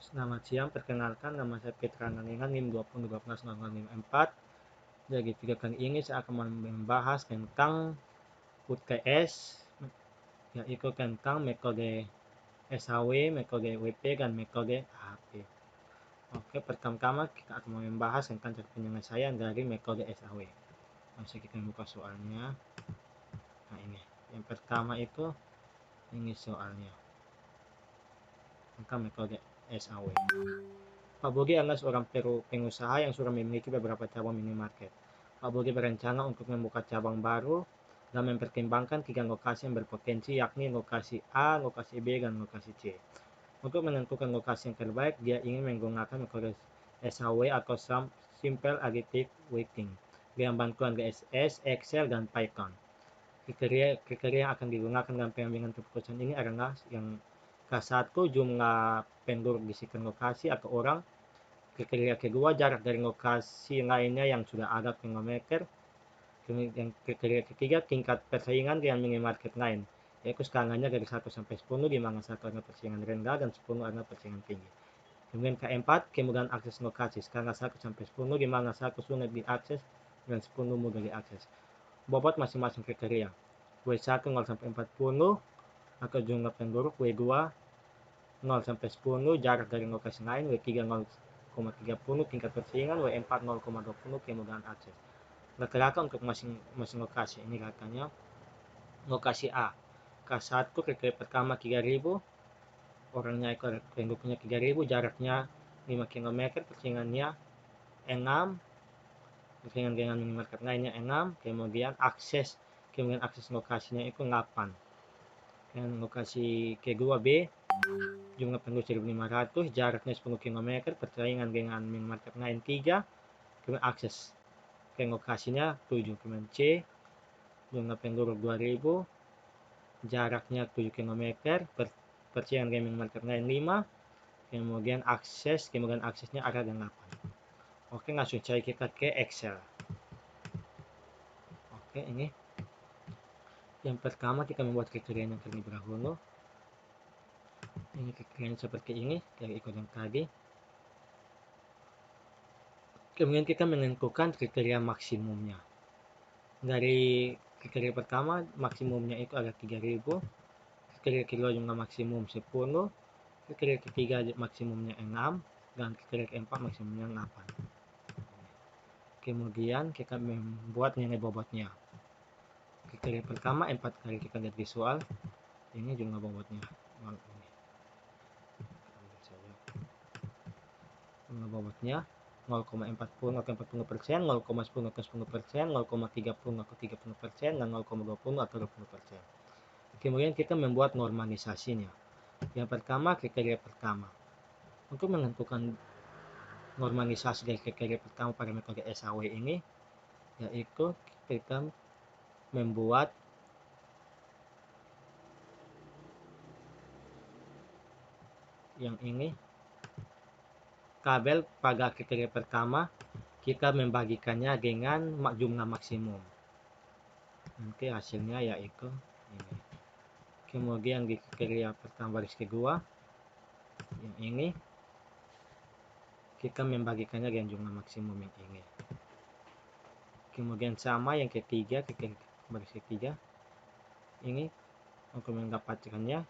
Selamat siang, perkenalkan nama saya Petra Naningan, NIM 20120054. Jadi video kali ini saya akan membahas tentang UTS, yaitu tentang metode SHW, metode WP, dan metode AHP. Oke, pertama-tama kita akan membahas tentang cara penyelesaian dari metode SHW. Masih kita buka soalnya. Nah ini, yang pertama itu ini soalnya tentang metode SHW. Pak Bogi adalah seorang pengusaha yang sudah memiliki beberapa cabang minimarket. Pak Bogi berencana untuk membuka cabang baru dan mempertimbangkan 3 lokasi yang berpotensi, yakni lokasi A, lokasi B, dan lokasi C. Untuk menentukan lokasi yang terbaik, dia ingin menggunakan metode SHW atau Simple Additive Weighting dengan bantuan GSS, Excel, dan Python. Kriteria yang akan digunakan dalam pengambilan keputusan ini adalah yang K1, jumlah penduduk di sekitar lokasi atau orang. Kriteria kedua, jarak dari lokasi lainnya yang sudah ada kilometer. Kemudian kriteria ketiga, tingkat persaingan dengan minimarket lain, yaitu skalanya dari 1 sampai 10, di mana 1 adalah persaingan rendah dan 10 adalah persaingan tinggi. Kemudian keempat, kemudahan akses lokasi, skala 1 sampai 10, di mana 1 sulit diakses dan 10 mudah diakses. Bobot masing-masing kriteria, W1 0 sampai 40 atau jumlah penduduk, W2 0 sampai 10 jarak dari lokasi lain, W3 0,30 tingkat persaingan, W4 0,20 kemudahan akses. Rata-rata untuk masing-masing lokasi ini katanya lokasi A K1 kriteria pertama 3000, orangnya ekor penduduknya 3000, jaraknya 5 km, persaingannya 6, persaingan dengan minimarket lainnya 6, kemudian akses lokasinya itu 8. Dan lokasi kedua B, jumlah penduduk 1500, jaraknya 10 km, persaingan dengan minimarket lain 3, kemudian akses ke lokasinya 7. Kemudian C, jumlah penduduk 2000, jaraknya 7 km, persaingan dengan minimarket lain 5, kemudian aksesnya ada 8. Oke, langsung saja kita ke Excel. Oke, ini yang pertama kita membuat kriteria yang terlebih dahulu. Ini kriteria seperti ini dari ikut yang tadi. Kemudian kita menentukan kriteria maksimumnya. Dari kriteria pertama maksimumnya itu ada 3000, kriteria kedua jumlah maksimum 10, kriteria ketiga maksimumnya 6, dan kriteria keempat maksimumnya 8. Kemudian kita membuat nilai bobotnya. Kriteria pertama 4 kali, kita lihat visual. Ini jumlah bobotnya. Jumlah bobotnya 0,40 atau 40%, 0,10 atau 10%, 0,30 atau 30%, dan 0,20 atau 20%. Kemudian kita membuat normalisasinya. Yang pertama, kriteria pertama. Untuk menentukan normalisasi dari kriteria pertama pada metode SHW ini, yaitu kita membuat yang ini, tabel pada kriteria pertama kita membagikannya dengan jumlah maksimum. Nanti hasilnya yaitu ini. Kemudian di kriteria pertama baris kedua yang ini kita membagikannya dengan jumlah maksimum yang ini. Kemudian sama yang ketiga, kriteria baris ketiga ini, untuk mendapatkannya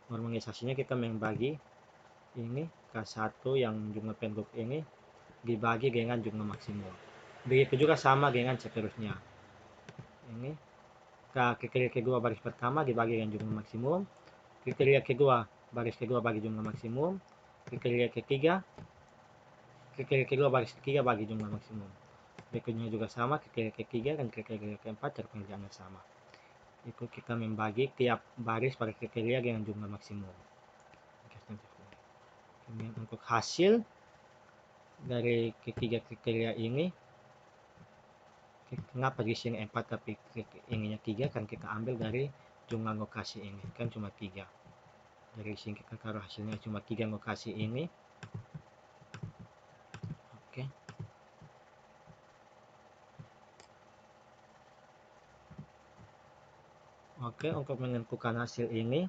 normalisasinya kita membagi ini K1 yang jumlah penduduk ini dibagi dengan jumlah maksimum. Begitu juga sama dengan seterusnya. Ini kriteria kedua baris pertama dibagi dengan jumlah maksimum, kriteria kedua baris kedua bagi jumlah maksimum, kriteria kedua baris ketiga bagi jumlah maksimum. Berikutnya juga sama, kriteria ketiga dan kriteria keempat cara pengerjaannya sama. Itu kita membagi tiap baris pada kriteria dengan jumlah maksimum. Kemudian untuk hasil dari ketiga kriteria ini, kenapa di sini 4 tapi ininya 3, kan kita ambil dari jumlah lokasi ini, kan cuma 3. Dari sini kita taruh hasilnya cuma 3 lokasi ini. Oke. Oke, untuk menentukan hasil ini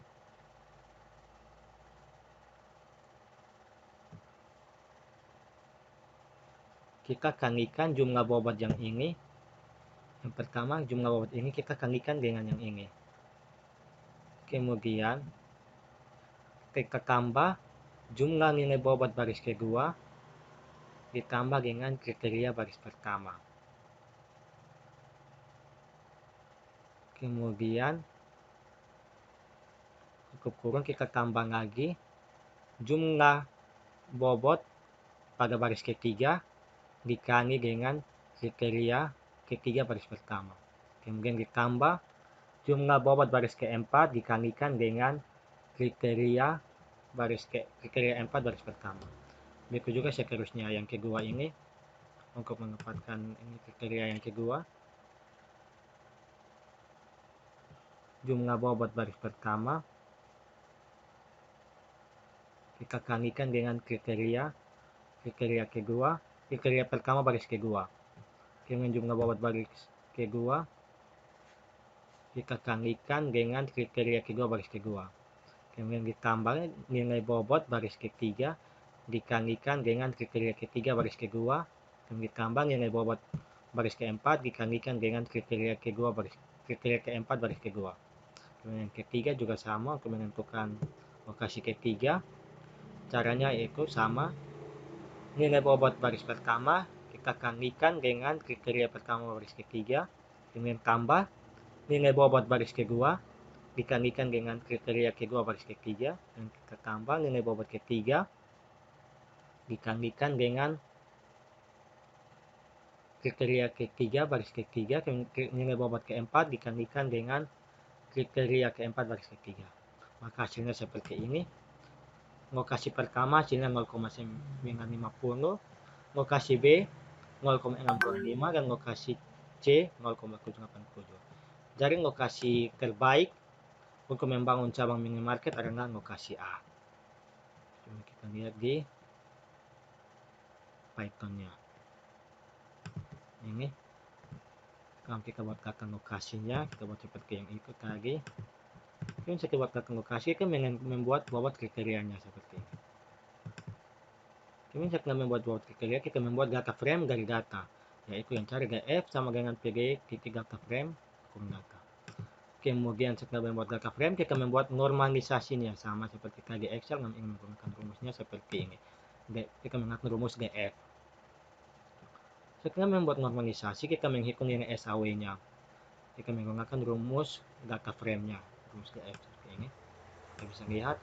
kita kalikan jumlah bobot yang ini. Yang pertama, jumlah bobot ini kita kalikan dengan yang ini. Kemudian kita tambah jumlah nilai bobot baris kedua ditambah dengan kriteria baris pertama. Kemudian cukup kurang kita tambah lagi jumlah bobot pada baris ketiga dikali dengan kriteria ketiga baris pertama. Kemudian ditambah jumlah bobot baris keempat dikalikan dengan kriteria kriteria 4 baris pertama. Begitu juga seterusnya yang kedua ini untuk mendapatkan ini kriteria yang kedua. Jumlah bobot baris pertama kita kalikan dengan kriteria kedua, kriteria pertama baris kedua. Kemudian jumlah bobot baris kedua kita kalikan dengan kriteria kedua baris kedua. Kemudian ditambah nilai bobot baris ketiga dikalikan dengan kriteria ketiga baris kedua. Kemudian ditambah nilai bobot baris keempat dikalikan dengan kriteria keempat baris kedua. Kemudian ketiga juga sama untuk menentukan lokasi ketiga. Caranya yaitu sama, nilai bobot baris pertama kita kalikan dengan kriteria pertama baris ketiga, kemudian tambah nilai bobot baris kedua dikalikan dengan kriteria kedua baris ketiga, dan kita tambah nilai bobot ketiga dikalikan dengan kriteria ketiga baris ketiga, nilai bobot keempat dikalikan dengan kriteria keempat baris ketiga. Maka hasilnya seperti ini. Lokasi pertama hasilnya 0,950, lokasi B 0,65, dan lokasi C 0,787. Jadi lokasi terbaik untuk membangun cabang minimarket adalah lokasi A. Coba kita lihat di Python-nya. Ini kalau kita buatkan lokasinya, kita buat seperti yang ikut tadi. Kemudian kita buatkan lokasi, kita membuat bobot kriterianya seperti ini. Kemudian setelah membuat bobot kriteria, kita membuat data frame dari data, yaitu yang cari F sama dengan PG titik data frame kurang data. Kemudian setelah membuat data frame, kita membuat normalisasinya sama seperti tadi Excel, ingin menggunakan rumusnya seperti ini. Kita menggunakan rumus DF. Setelah membuat normalisasi, kita menghitung nilai SAW-nya. Kita menggunakan rumus data frame-nya, rumus DF seperti ini. Kita bisa lihat.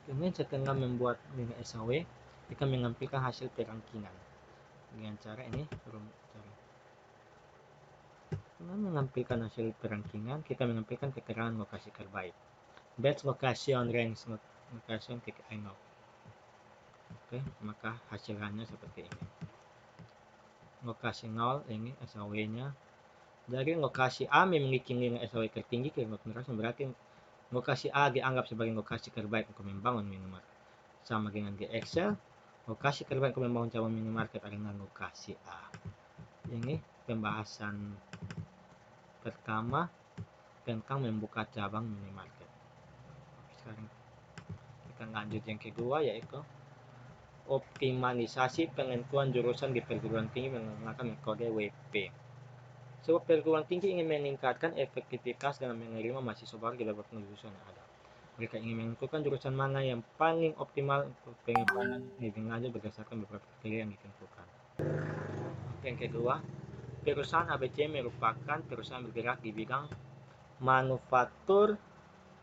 Kemudian setelah membuat nilai SAW, kita mengambilkan hasil perankingan dengan cara ini. Setelah mengambilkan hasil perankingan, kita mengambilkan keterangan lokasi terbaik. Best location range location titik I0. Oke, maka hasilnya seperti ini. Lokasi 0 ini SAW-nya. Jadi lokasi A memiliki nilai SAW tertinggi, berarti lokasi A dianggap sebagai lokasi terbaik untuk membangun minimarket. Sama dengan di Excel, lokasi terbaik untuk membangun cabang minimarket adalah lokasi A. Ini pembahasan pertama tentang membuka cabang minimarket. Sekarang kita lanjut yang kedua, yaitu optimalisasi penentuan jurusan di perguruan tinggi menggunakan metode WP. Sebab perguruan tinggi ingin meningkatkan efektivitas dalam menerima mahasiswa baru di berbagai jurusan yang ada. Mereka ingin menentukan jurusan mana yang paling optimal untuk pengembangan lebih lanjut berdasarkan beberapa kriteria yang ditentukan. Yang kedua, perusahaan ABC merupakan perusahaan bergerak di bidang manufaktur.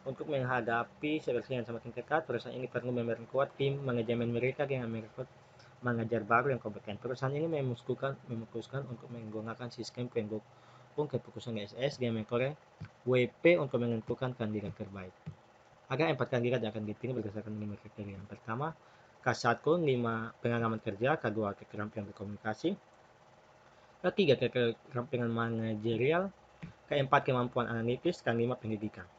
Untuk menghadapi seleksi yang semakin ketat, perusahaan ini perlu memperkuat tim manajemen mereka dengan merekrut mengajar baru yang kompeten. Perusahaan ini memutuskan untuk menggunakan sistem pendukung keputusan SS dengan metode WP untuk menentukan kandidat terbaik. Ada 4 kandidat yang akan dipilih berdasarkan 5 kriteria. Yang pertama, K1 5 pengalaman kerja, K2 keterampilan berkomunikasi, K3 keterampilan manajerial, K4 kemampuan analitis, K5 pendidikan.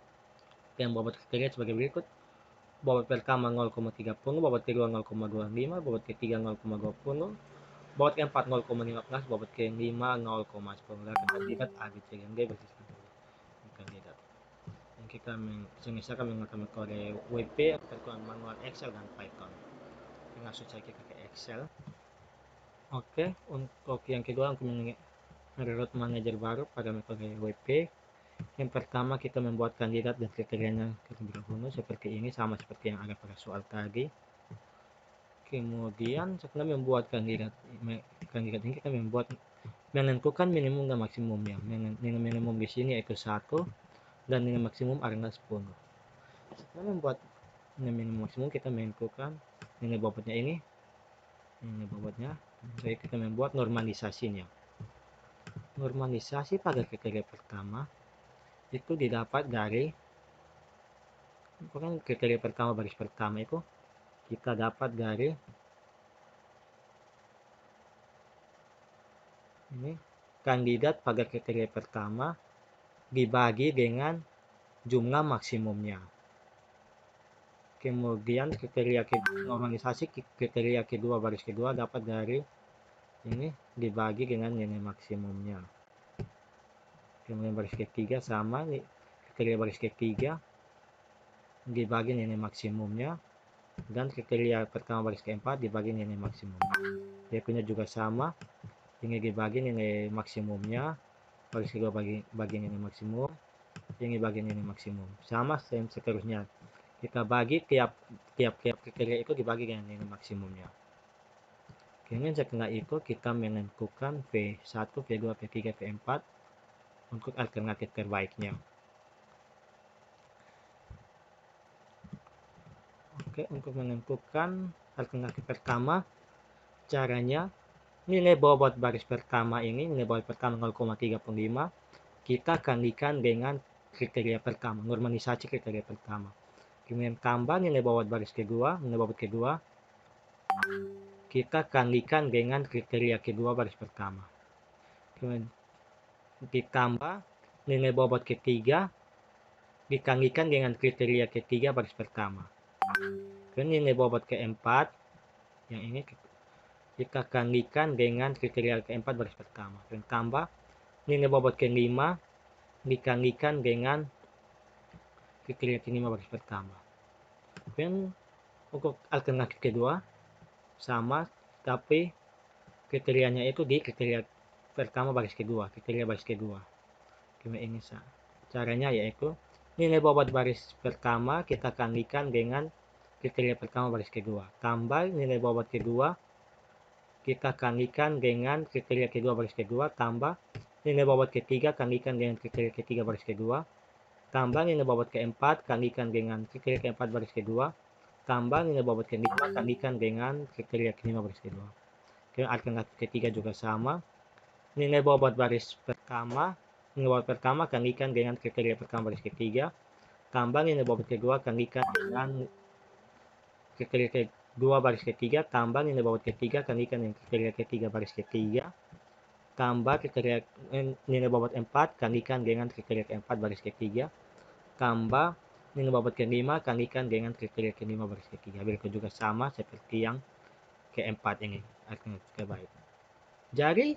Yang bobot kriteria sebagai berikut. Bobot pertama 0,30, bobot kedua 0,25, bobot ketiga 0,20, bobot keempat 0,15, bobot kelima 0,10. Kandidat A, B, C, dan D berdasarkan kandidat. Yang kita misalkan menggunakan metode WP, perhitungan manual Excel dan Python. langsung saja kita ke Excel. Oke, untuk yang kedua, untuk merekrut manajer baru pada metode WP. Yang pertama, kita membuat kandidat dan kriterianya terlebih dahulu seperti ini, sama seperti yang ada pada soal tadi. Kemudian setelah membuat kandidat ini, kita menentukan minimum dan maksimumnya. Minimum di sini yaitu 1 dan nilai maksimum adalah 10. Setelah membuat minimum maksimum, kita menentukan nilai bobotnya ini. Nilai bobotnya, jadi kita membuat normalisasinya. Normalisasi pada kriteria pertama itu didapat dari kriteria pertama baris pertama itu kita dapat dari ini kandidat pada kriteria pertama dibagi dengan jumlah maksimumnya. Kemudian kriteria normalisasi kriteria kedua baris kedua dapat dari ini dibagi dengan nilai maksimumnya. Kemudian baris ketiga sama kriteria baris ketiga dibagi nilai maksimumnya, dan kriteria pertama baris keempat dibagi nilai maksimumnya. Dia punya juga sama, ini dibagi nilai maksimumnya, baris kedua bagi nilai maksimum, ini bagi nilai maksimum, sama seterusnya. Kita bagi tiap kriteria itu dibagi dengan nilai maksimumnya. Kemudian setelah itu kita menentukan V1, V2, V3, V4 untuk alternatif terbaiknya. Oke, untuk menentukan alternatif pertama, caranya nilai bobot baris pertama ini, nilai bobot pertama 0,35, kita kalikan dengan kriteria pertama, normalisasi kriteria pertama. Kemudian tambah nilai bobot baris kedua, nilai bobot kedua, kita kalikan dengan kriteria kedua baris pertama. Kemudian ditambah nilai bobot ketiga, dikalikan dengan kriteria ketiga baris pertama. Kemudian nilai bobot keempat, yang ini kita kalikan dengan kriteria keempat baris pertama. Dan tambah nilai bobot kelima dikalikan dengan kriteria kelima baris pertama. Dan untuk alternatif kedua sama, tapi kriterianya itu di kriteria pertama baris kedua, kriteria baris kedua. Kemudian ini caranya yaitu nilai bobot baris pertama kita kalikan dengan kriteria pertama baris kedua, tambah nilai bobot kedua kita kalikan dengan kriteria kedua baris kedua, tambah nilai bobot ketiga kalikan dengan kriteria ketiga baris kedua, tambah nilai bobot keempat kalikan dengan kriteria keempat baris kedua, tambah nilai bobot kelima kalikan dengan kriteria kelima baris kedua. Kemudian alternatif ketiga juga sama, nilai bobot baris pertama kalikan dengan kriteria pertama baris ketiga, tambah nilai bobot kedua kalikan dengan kriteria kedua baris ketiga, tambah nilai bobot ketiga kalikan dengan kriteria ketiga baris ketiga, tambah kriteria nilai bobot 4 kalikan dengan kriteria keempat baris ketiga, tambah nilai bobot kelima kalikan dengan kriteria kelima baris ketiga. Berikut juga sama seperti yang keempat ini, alternatif terbaik. Jadi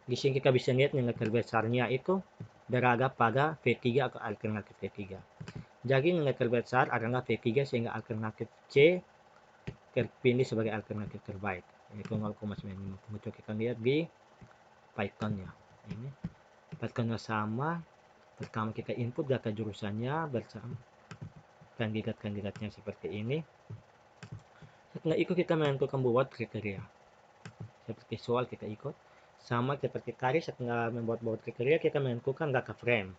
di sini kita bisa lihat nilai terbesarnya itu berada pada V3 atau alternatif V3. Jadi nilai terbesar adalah V3 sehingga alternatif C terpilih sebagai alternatif terbaik, yaitu 0,95. Untuk kita lihat di Python-nya. Ini Python-nya sama. Pertama kita input data jurusannya bersama kandidat-kandidatnya seperti ini. Setelah itu kita menentukan buat kriteria. Seperti soal kita ikut. Sama seperti tadi, setelah membuat kriteria kita menentukan data frame.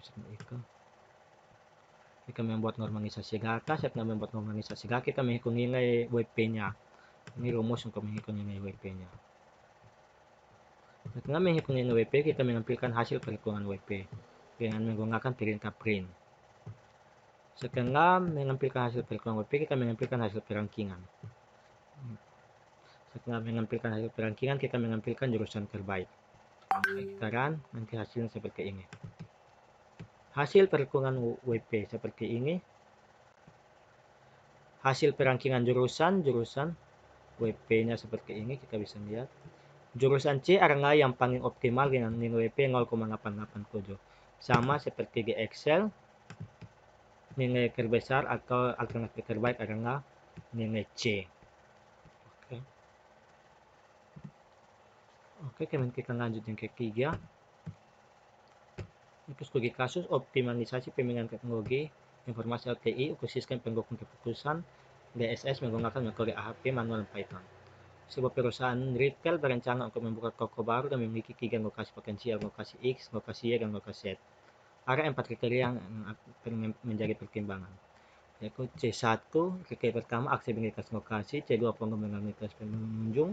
Setelah itu kita membuat normalisasi data. Setelah membuat normalisasi data kita menghitung nilai WP-nya. Ini rumus untuk menghitung nilai WP-nya. Setelah menghitung nilai WP, kita menampilkan hasil perhitungan WP dengan menggunakan perintah print. Setelah menampilkan hasil perhitungan WP, kita menampilkan hasil perangkingan. Setelah menampilkan hasil perangkingan, kita menampilkan jurusan terbaik. Sekarang nanti hasilnya seperti ini. Hasil perhitungan WP seperti ini. Hasil perangkingan jurusan WP-nya seperti ini, kita bisa lihat. Jurusan C adalah yang paling optimal dengan nilai WP 0,887. Sama seperti di Excel, nilai terbesar atau alternatif terbaik adalah nilai C. Oke, kemudian kita lanjut yang ketiga. Sebagai kasus optimalisasi pemilihan teknologi informasi LTI untuk sistem pendukung keputusan DSS menggunakan metode AHP manual Python. Sebuah perusahaan retail berencana untuk membuka toko baru dan memiliki 3 lokasi potensial, lokasi X, lokasi Y, dan lokasi Z. Ada 4 kriteria yang akan menjadi pertimbangan, yaitu C1, kriteria pertama aksesibilitas lokasi, C2 mobilitas pengunjung,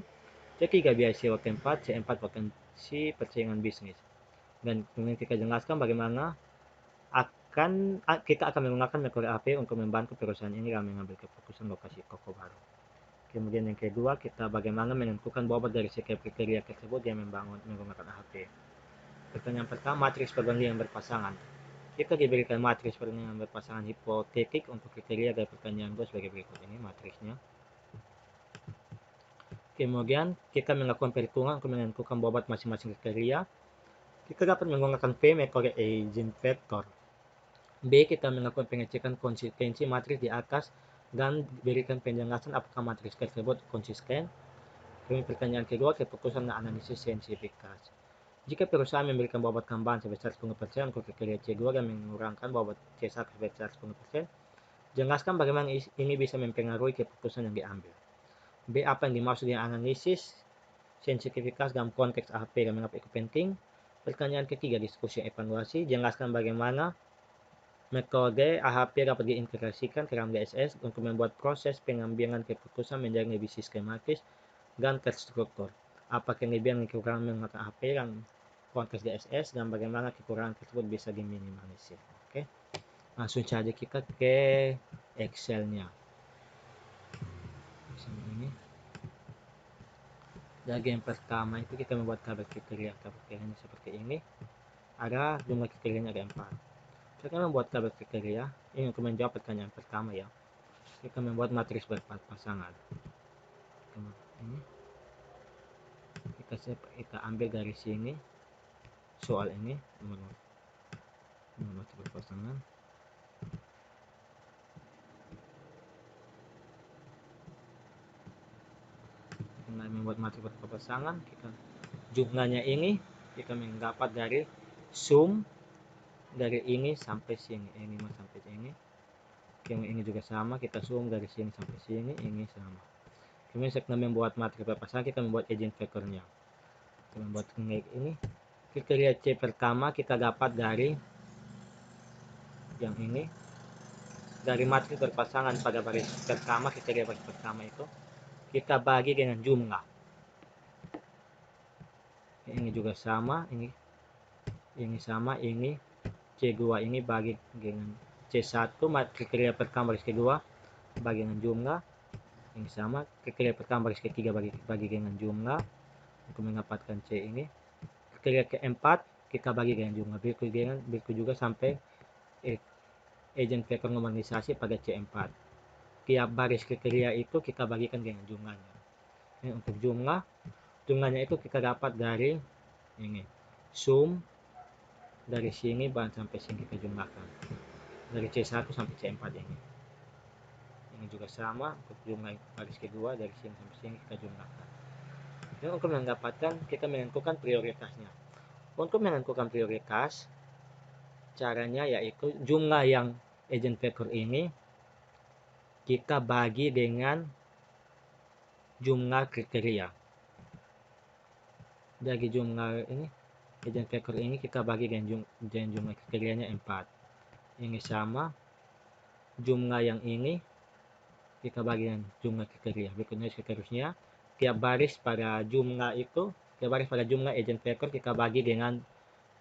C3 biaya sewa tempat, C4 potensi persaingan bisnis. Dan kemudian kita jelaskan bagaimana kita akan menggunakan metode AP untuk membantu perusahaan ini dalam mengambil keputusan lokasi toko baru. Kemudian yang kedua, kita bagaimana menentukan bobot dari setiap kriteria tersebut yang menggunakan AP. Pertanyaan pertama, matriks perbandingan berpasangan. Kita diberikan matriks perbandingan berpasangan hipotetik untuk kriteria dari pertanyaan gue sebagai berikut. Ini matriksnya. Kemudian kita melakukan perhitungan untuk menentukan bobot masing-masing kriteria. Kita dapat menggunakan P metode eigenvector. B, kita melakukan pengecekan konsistensi matriks di atas dan berikan penjelasan apakah matriks tersebut konsisten. Kemudian pertanyaan kedua, keputusan dan analisis sensibilitas. Jika perusahaan memberikan bobot tambahan sebesar 10% untuk kriteria C2 dan mengurangkan bobot C1 sebesar 10%, jelaskan bagaimana ini bisa mempengaruhi keputusan yang diambil. B, apa yang dimaksud dengan analisis sensitivitas dalam konteks AHP dan mengapa itu penting. Pertanyaan ketiga, diskusi evaluasi. Jelaskan bagaimana metode AHP dapat diintegrasikan ke dalam DSS untuk membuat proses pengambilan keputusan menjadi lebih sistematis dan terstruktur. Apa kelebihan dan kekurangan menggunakan AHP dalam konteks DSS dan bagaimana kekurangan tersebut bisa diminimalisir. Oke, langsung saja kita ke Excel-nya. Ini. Jadi yang pertama itu kita membuat tabel kriteria. Tabel kriterianya seperti ini. Ada jumlah kriterianya ada 4. Kita membuat tabel kriteria ini untuk menjawab pertanyaan pertama ya. Kita membuat matriks berpasangan. Ini kita ambil dari sini soal ini nomor berpasangan. Kita membuat matriks berpasangan, kita jumlahnya ini kita mendapat dari sum dari ini sampai sini, ini sampai sini. Kemudian ini juga sama, kita sum dari sini sampai sini, ini sama. Kemudian setelah membuat matriks berpasangan, kita membuat eigenvektornya. Kita membuat ini. Kriteria C pertama kita dapat dari yang ini. Dari matriks berpasangan pada baris pertama, kriteria baris pertama itu kita bagi dengan jumlah. Ini juga sama, ini sama, ini C2 ini bagi dengan C1, kriteria pertama baris kedua bagi dengan jumlah. Ini sama, kriteria pertama baris ketiga bagi dengan jumlah untuk mendapatkan C ini. Kriteria keempat kita bagi dengan jumlah, berikut juga sampai eigenvektor normalisasi pada C4. Tiap baris kriteria itu kita bagikan dengan jumlahnya. Ini untuk jumlahnya itu kita dapat dari ini sum dari sini sampai sini kita jumlahkan dari C1 sampai C4 ini. Ini juga sama untuk jumlah baris kedua dari sini sampai sini kita jumlahkan. Dan untuk mendapatkan kita menentukan prioritasnya. Untuk menentukan prioritas caranya yaitu jumlah yang eigenvektor ini kita bagi dengan jumlah kriteria. Dari jumlah ini eigenvektor ini kita bagi dengan jumlah kriterianya 4. Ini sama, jumlah yang ini kita bagi dengan jumlah kriteria. Berikutnya seterusnya, tiap baris pada jumlah itu, tiap baris pada jumlah eigenvektor kita bagi dengan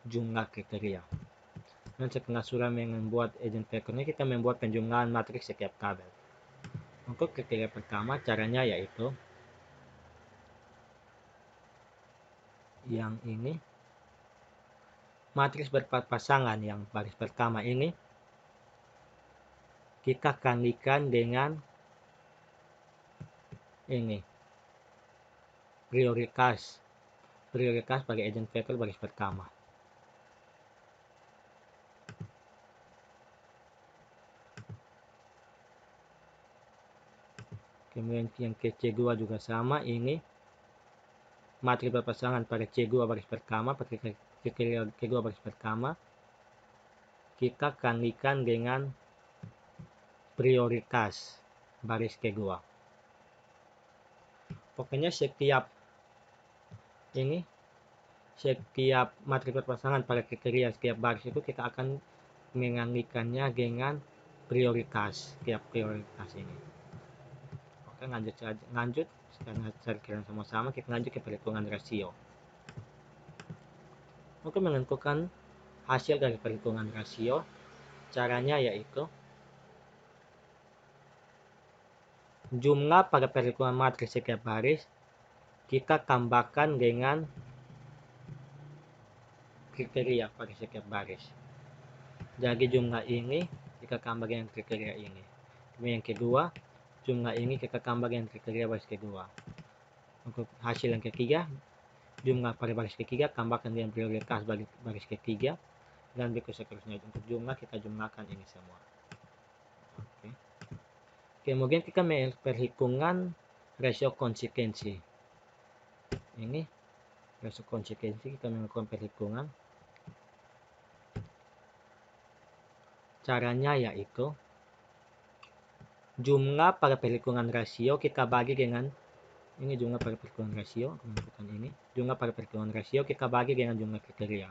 jumlah kriteria. Dan setelah sudah membuat eigenvektor ini, kita membuat penjumlahan matriks setiap tabel. Untuk kriteria pertama caranya yaitu yang ini, matriks berpasangan yang baris pertama ini kita kalikan dengan ini prioritas bagi eigenvektor baris pertama. Kemudian yang ke C2 juga sama, ini matriks berpasangan pada C2 baris pertama, pada kriteria C2 baris pertama, kita kalikan dengan prioritas baris kedua. Pokoknya setiap matriks berpasangan pada kriteria setiap baris itu kita akan mengalihkannya dengan prioritas setiap prioritas ini. Oke, lanjut sekarang kita sama-sama kita lanjut ke perhitungan rasio. Untuk menentukan hasil dari perhitungan rasio, caranya yaitu jumlah pada perhitungan matriks setiap baris kita tambahkan dengan kriteria pada setiap baris. Jadi jumlah ini kita tambah dengan kriteria ini. Kemudian yang kedua, jumlah ini kita tambah dengan kriteria baris kedua. Untuk hasil yang ketiga, jumlah pada baris ketiga tambahkan dengan prioritas baris ketiga, dan begitu seterusnya. Untuk jumlah kita jumlahkan ini semua. Oke. Kemudian kita perhitungan rasio konsistensi. Ini rasio konsistensi kita melakukan perhitungan. Caranya yaitu jumlah pada perhitungan rasio kita bagi dengan ini jumlah pada perhitungan rasio, ini jumlah pada perhitungan rasio kita bagi dengan jumlah kriteria.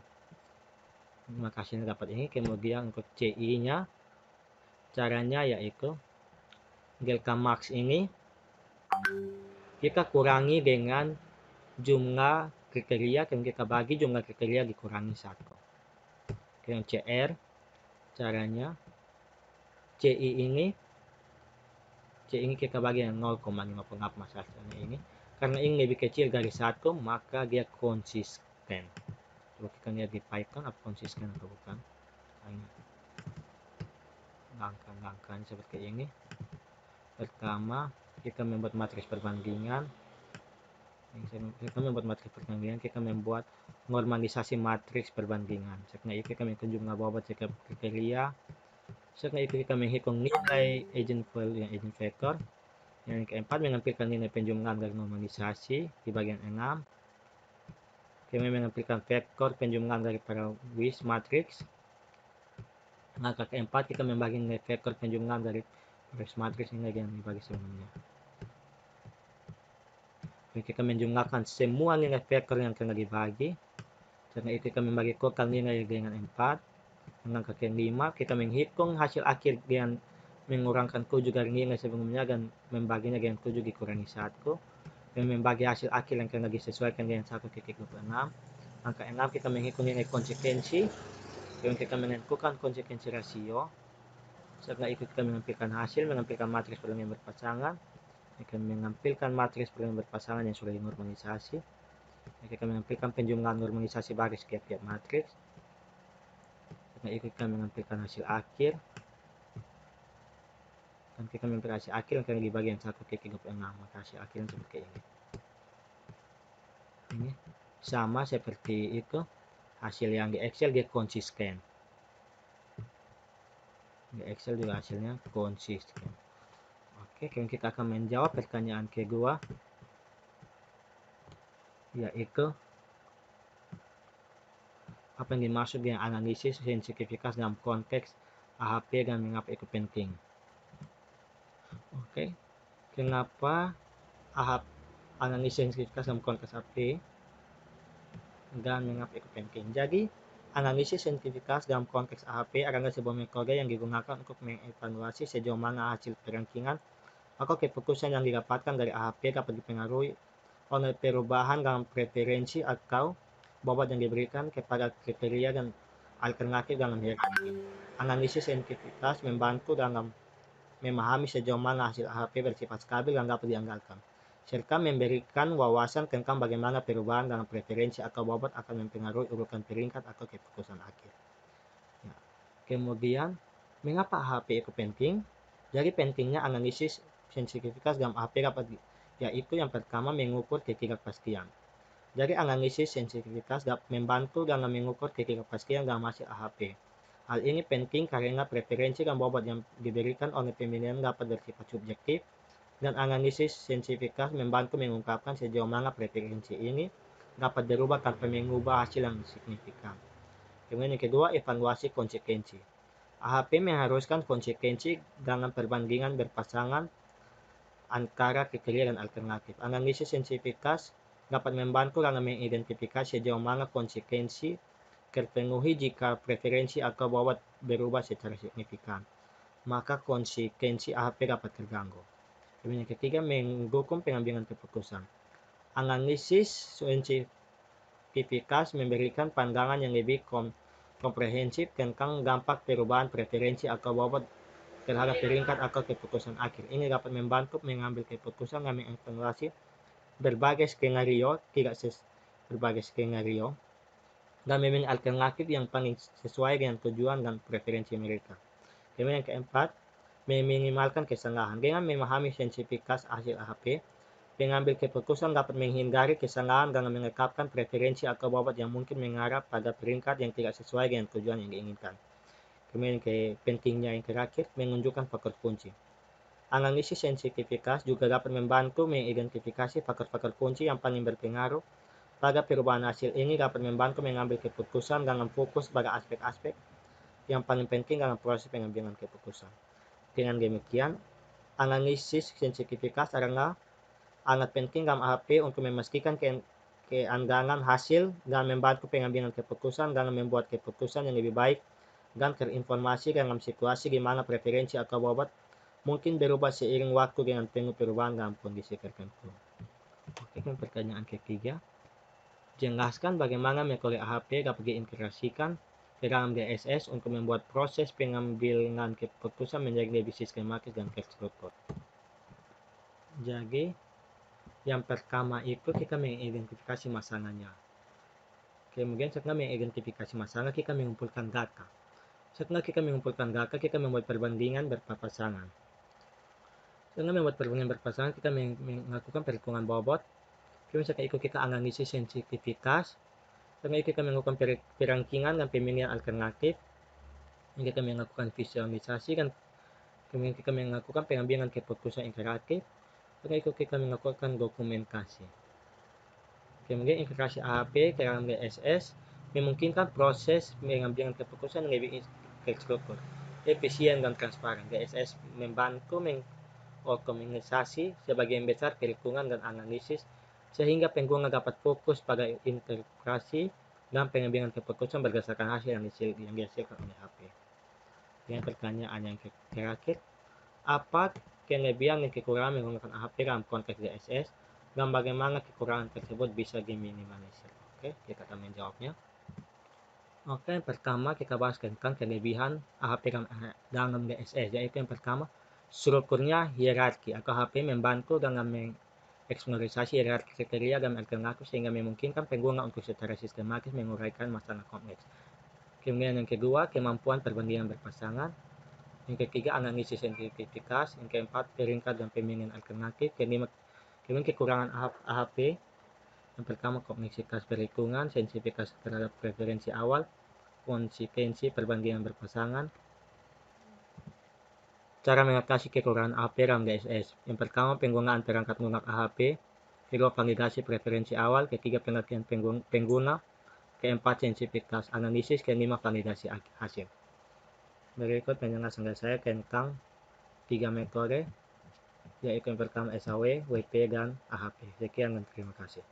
Maka hasilnya dapat ini. Kemudian untuk CI-nya caranya yaitu delta max ini kita kurangi dengan jumlah kriteria, kemudian kita bagi jumlah kriteria dikurangi 1. Kemudian CR caranya CI ini kita bagi dengan 0,58 masalahnya ini. Karena ini lebih kecil dari 1, maka dia konsisten. Coba kita lihat di Python apa konsisten atau bukan. Langkah-langkahnya seperti ini. Pertama, kita membuat matriks perbandingan. Kita membuat normalisasi matriks perbandingan. Setelah itu kita menghitung jumlah bobot setiap kriteria. Setelah itu kita menghitung nilai agent value yang agent vector. Yang keempat, mengampilkan nilai penjumlahan dari normalisasi di bagian 6. Kemudian mengampilkan vektor penjumlahan dari para WIS matrix. Langkah keempat, kita membagi nilai vektor penjumlahan dari WIS matrix ini yang dibagi sebelumnya. Jadi kita menjumlahkan semua nilai vektor yang telah dibagi. Setelah itu kita membagi total nilai dengan 4. Langkah kelima, kita menghitung hasil akhir dengan mengurangkan 7 dari nilai sebelumnya dan membaginya dengan 7 dikurangi 1. Dan membagi hasil akhir yang telah disesuaikan dengan 1,26. Langkah 6, kita menghitung nilai konsekuensi. Kemudian kita menentukan konsekuensi rasio. Setelah itu kita mengampilkan hasil, mengampilkan matriks perlimingan berpasangan. Kita mengampilkan matriks perlimingan berpasangan yang sudah dinormalisasi. Kita mengampilkan penjumlahan normalisasi baris setiap matriks. Setelah itu kita mengampilkan hasil akhir. Dan kita mengampilkan hasil akhir yang telah dibagi yang 1,36. Maka hasil akhirnya seperti ini. Ini sama seperti itu. Hasil yang di Excel dia konsisten. Di Excel juga hasilnya konsisten. Oke, kemudian kita akan menjawab pertanyaan kedua, yaitu apa yang dimaksud dengan analisis sensitivitas dalam konteks AHP dan mengapa itu penting. Oke, kenapa analisis sensitivitas dalam konteks AHP dan mengapa itu penting. Jadi, analisis sensitivitas dalam konteks AHP adalah sebuah metode yang digunakan untuk mengevaluasi sejauh mana hasil perankingan atau keputusan yang didapatkan dari AHP dapat dipengaruhi oleh perubahan dalam preferensi atau bobot yang diberikan kepada kriteria dan alternatif dalam hierarki. Analisis sensitivitas membantu dalam memahami sejauh mana hasil AHP bersifat stabil dan dapat diandalkan, serta memberikan wawasan tentang bagaimana perubahan dalam preferensi atau bobot akan mempengaruhi urutan peringkat atau keputusan akhir. Ya. Kemudian, mengapa AHP itu penting? Jadi pentingnya analisis sensitivitas dalam AHP dapat yaitu yang pertama mengukur ketidakpastian. Jadi analisis sensitivitas dapat membantu dalam mengukur ketidakpastian dalam hasil AHP. Hal ini penting karena preferensi dan bobot yang diberikan oleh pemilihan dapat bersifat subjektif dan analisis sensivitas membantu mengungkapkan sejauh mana preferensi ini dapat berubah tanpa mengubah hasil yang signifikan. Kemudian yang kedua, evaluasi konsekuensi. AHP mengharuskan konsekuensi dengan perbandingan berpasangan antara kriteria dan alternatif. Analisis sensivitas dapat membantu dalam mengidentifikasi sejauh mana konsekuensi terpenuhi jika preferensi atau bobot berubah secara signifikan. Maka konsekuensi AHP dapat terganggu. Kemudian yang ketiga, mendukung pengambilan keputusan. Analisis sensitivitas memberikan pandangan yang lebih komprehensif tentang dampak perubahan preferensi atau bobot terhadap peringkat atau keputusan akhir. Ini dapat membantu mengambil keputusan dan mengevaluasi berbagai skenario, berbagai skenario, dan memilih alternatif yang paling sesuai dengan tujuan dan preferensi mereka. Kemudian yang keempat, meminimalkan kesalahan. Dengan memahami sensitivitas hasil AHP, pengambil keputusan dapat menghindari kesalahan dengan menetapkan preferensi atau bobot yang mungkin mengarah pada peringkat yang tidak sesuai dengan tujuan yang diinginkan. Kemudian pentingnya yang terakhir, menunjukkan faktor kunci. Analisis sensitivitas juga dapat membantu mengidentifikasi faktor-faktor kunci yang paling berpengaruh pada perubahan hasil. Ini dapat membantu mengambil keputusan dengan fokus pada aspek-aspek yang paling penting dalam proses pengambilan keputusan. Dengan demikian, analisis sensitivitas adalah sangat penting dalam AHP untuk memastikan keandalan hasil dan membantu pengambilan keputusan dalam membuat keputusan yang lebih baik dan terinformasi dalam situasi di mana preferensi atau bobot mungkin berubah seiring waktu dengan penuh perubahan dalam kondisi tertentu. Oke, pertanyaan ketiga. Jelaskan bagaimana metode AHP dapat diintegrasikan ke dalam DSS untuk membuat proses pengambilan keputusan menjadi lebih sistematis dan terstruktur. Jadi, yang pertama itu kita mengidentifikasi masalahnya. Kemudian setelah mengidentifikasi masalah, kita mengumpulkan data. Setelah kita mengumpulkan data, kita membuat perbandingan berpasangan. Setelah membuat perbandingan berpasangan, kita melakukan perhitungan bobot. Kemudian setelah itu kita analisis sensitivitas. Setelah itu kita melakukan perangkingan dan pemilihan alternatif. Kita melakukan visualisasi dan kemudian kita melakukan pengambilan keputusan interaktif. Setelah itu kita melakukan dokumentasi. Kemudian integrasi AHP ke dalam DSS memungkinkan proses pengambilan keputusan lebih terstruktur, efisien dan transparan. DSS membantu mengoptimalisasi sebagian besar perhitungan dan analisis sehingga pengguna dapat fokus pada integrasi dan pengambilan keputusan berdasarkan hasil yang dihasilkan oleh AHP. Dengan pertanyaan yang terakhir, apa kelebihan dan kekurangan menggunakan AHP dalam konteks DSS dan bagaimana kekurangan tersebut bisa diminimalisir? Oke, kita akan menjawabnya. Oke, yang pertama kita bahas tentang kelebihan AHP dalam DSS, yaitu yang pertama, strukturnya hierarki atau AHP membantu dalam mengeksplorisasi hierarki kriteria dan alternatif sehingga memungkinkan pengguna untuk secara sistematis menguraikan masalah kompleks. Kemudian yang kedua, kemampuan perbandingan berpasangan. Yang ketiga, analisis sensitivitas. Yang keempat, peringkat dan pemilihan alternatif. Kemudian kekurangan AHP. Yang pertama, kompleksitas perhitungan, sensitivitas terhadap preferensi awal, konsekuensi perbandingan berpasangan. Cara mengatasi kekurangan AHP dalam DSS. Yang pertama, penggunaan perangkat lunak AHP. Kedua, validasi preferensi awal. Ketiga, pengertian pengguna. Keempat, sensitivitas analisis. Kelima, validasi hasil. Berikut penjelasan dari saya tentang 3 metode, yaitu yang pertama SAW, WP, dan AHP. Sekian dan terima kasih.